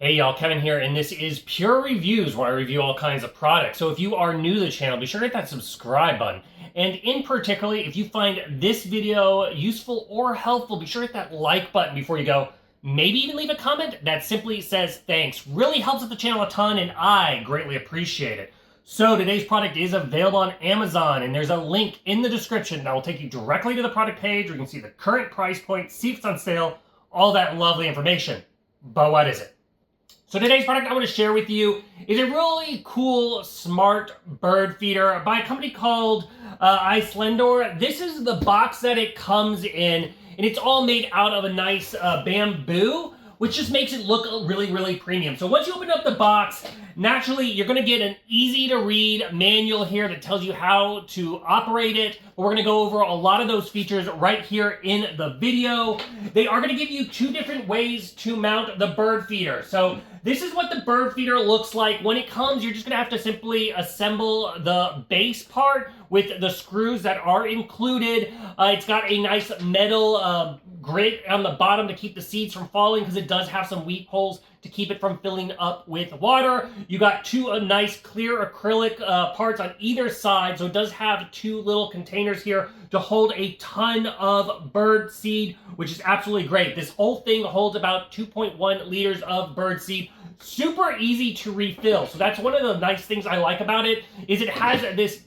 Hey y'all, Kevin here, and this is Pure Reviews, where I review all kinds of products. So if you are new to the channel, be sure to hit that subscribe button. And in particularly, if you find this video useful or helpful, be sure to hit that like button before you go. Maybe even leave a comment that simply says thanks. Really helps out the channel a ton, and I greatly appreciate it. So today's product is available on Amazon, and there's a link in the description that will take you directly to the product page where you can see the current price point, see if it's on sale, all that lovely information. But what is it? So today's product I want to share with you is a really cool smart bird feeder by a company called iSleutor. This is the box that it comes in, and it's all made out of a nice bamboo, which just makes it look really, really premium. So once you open up the box, naturally you're going to get an easy to read manual here that tells you how to operate it. But we're going to go over a lot of those features right here in the video. They are going to give you two different ways to mount the bird feeder. So this is what the bird feeder looks like. When it comes, you're just going to have to simply assemble the base part with the screws that are included. It's got a nice metal grit on the bottom to keep the seeds from falling, because it does have some weep holes to keep it from filling up with water. You got two nice clear acrylic parts on either side, so it does have two little containers here to hold a ton of bird seed, which is absolutely great. This whole thing holds about 2.1 liters of bird seed. Super easy to refill. So that's one of the nice things I like about it, is it has this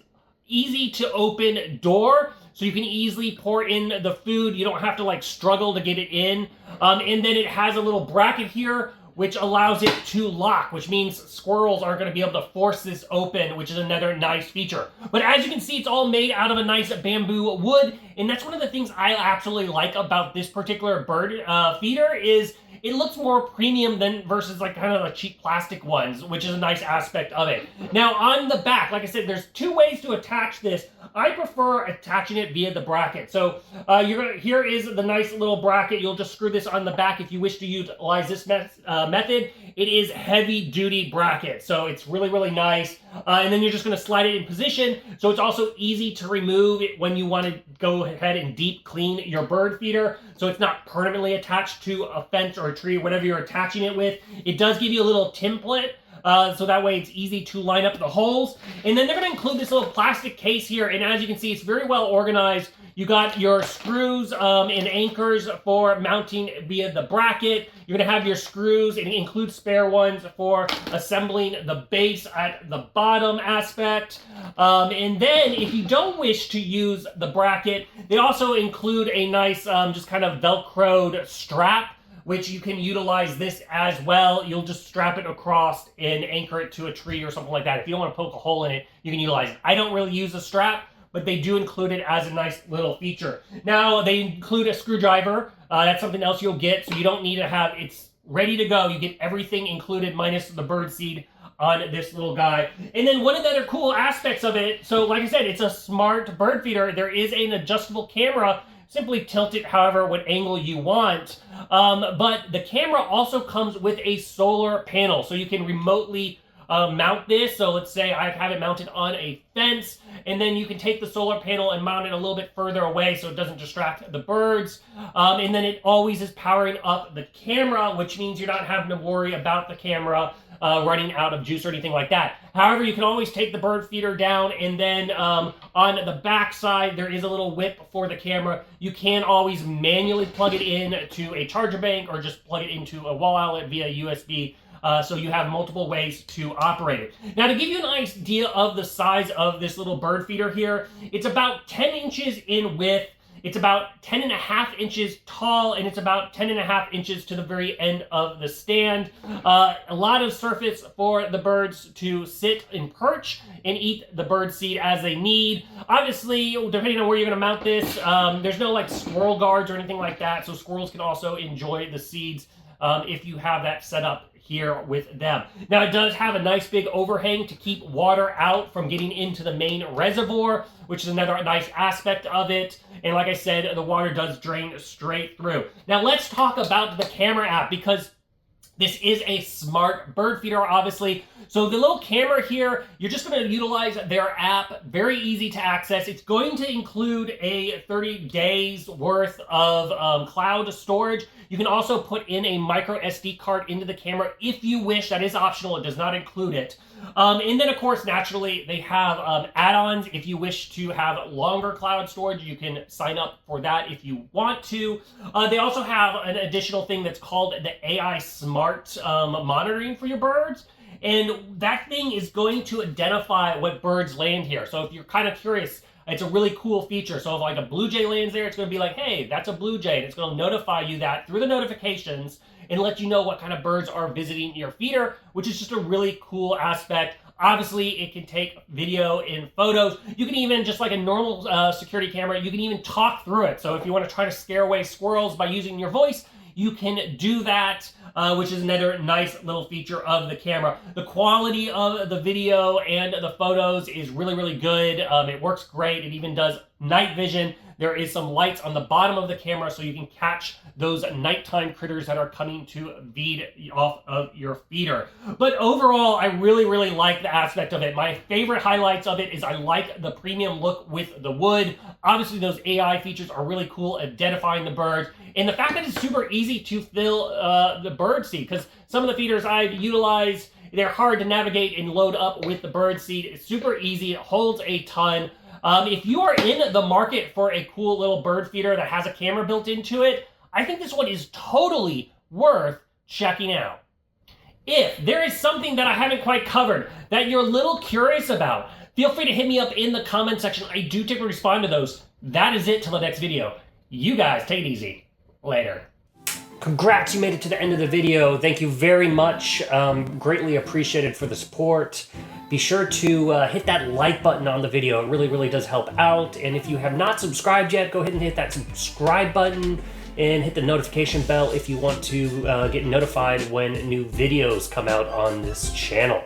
easy to open door, so you can easily pour in the food. You don't have to like struggle to get it in. And then it has a little bracket here which allows it to lock, which means squirrels aren't going to be able to force this open, which is another nice feature. But as you can see, it's all made out of a nice bamboo wood, and that's one of the things I absolutely like about this particular bird feeder is it looks more premium than versus like kind of the cheap plastic ones, which is a nice aspect of it. Now on the back, like I said, there's two ways to attach this. I prefer attaching it via the bracket. So here is the nice little bracket. You'll just screw this on the back if you wish to utilize this method. It is heavy duty bracket, so it's really, really nice. And then you're just going to slide it in position. So it's also easy to remove it when you want to go ahead and deep clean your bird feeder. So it's not permanently attached to a fence or a tree, whatever you're attaching it with. It does give you a little template. So that way it's easy to line up the holes. And then they're going to include this little plastic case here, and as you can see, it's very well organized. You got your screws and anchors for mounting via the bracket. You're going to have your screws, and it includes spare ones for assembling the base at the bottom aspect. And then if you don't wish to use the bracket, they also include a nice just kind of Velcroed strap, which you can utilize this as well. You'll just strap it across and anchor it to a tree or something like that. If you don't want to poke a hole in it, you can utilize it. I don't really use a strap, but they do include it as a nice little feature. Now, they include a screwdriver. That's something else you'll get, so you don't need to have, it's ready to go. You get everything included minus the bird seed on this little guy. And then one of the other cool aspects of it, so like I said, it's a smart bird feeder. There is an adjustable camera. Simply tilt it however what angle you want. But the camera also comes with a solar panel, so you can remotely mount this. So let's say I have it mounted on a fence, and then you can take the solar panel and mount it a little bit further away so it doesn't distract the birds. And then it always is powering up the camera, which means you're not having to worry about the camera running out of juice or anything like that. However, you can always take the bird feeder down, and then on the back side, there is a little whip for the camera. You can always manually plug it in to a charger bank or just plug it into a wall outlet via USB. So you have multiple ways to operate it. Now, to give you an idea of the size of this little bird feeder here, it's about 10 inches in width. It's about 10.5 inches tall, and it's about 10.5 inches to the very end of the stand. A lot of surface for the birds to sit and perch and eat the bird seed as they need. Obviously, depending on where you're going to mount this, there's no like squirrel guards or anything like that, so squirrels can also enjoy the seeds if you have that set up here with them. Now, it does have a nice big overhang to keep water out from getting into the main reservoir, which is another nice aspect of it. And like I said, the water does drain straight through. Now, let's talk about the camera app, because This is a smart bird feeder, obviously. So the little camera here, you're just going to utilize their app. Very easy to access. It's going to include a 30 days worth of cloud storage. You can also put in a micro SD card into the camera if you wish. That is optional. It does not include it. And then, of course, naturally, they have add-ons. If you wish to have longer cloud storage, you can sign up for that if you want to. They also have an additional thing that's called the AI Smart monitoring for your birds. And that thing is going to identify what birds land here. So if you're kind of curious, it's a really cool feature. So if like a blue jay lands there, it's going to be like, hey, that's a blue jay. And it's going to notify you that through the notifications and let you know what kind of birds are visiting your feeder, which is just a really cool aspect. Obviously, it can take video and photos. You can even, just like a normal security camera, you can even talk through it. So if you want to try to scare away squirrels by using your voice, you can do that, which is another nice little feature of the camera. The quality of the video and the photos is really, really good. It works great. It even does night vision. There is some lights on the bottom of the camera so you can catch those nighttime critters that are coming to feed off of your feeder. But overall, I really, really like the aspect of it. My favorite highlights of it is I like the premium look with the wood. Obviously, those AI features are really cool, identifying the birds. And the fact that it's super easy to fill the bird seed, because some of the feeders I've utilized, they're hard to navigate and load up with the bird seed. It's super easy. It holds a ton. If you are in the market for a cool little bird feeder that has a camera built into it, I think this one is totally worth checking out. If there is something that I haven't quite covered that you're a little curious about, feel free to hit me up in the comment section. I do typically respond to those. That is it till the next video. You guys take it easy. Later. Congrats, you made it to the end of the video. Thank you very much. Greatly appreciated for the support. Be sure to hit that like button on the video. It really, really does help out. And if you have not subscribed yet, go ahead and hit that subscribe button and hit the notification bell if you want to get notified when new videos come out on this channel.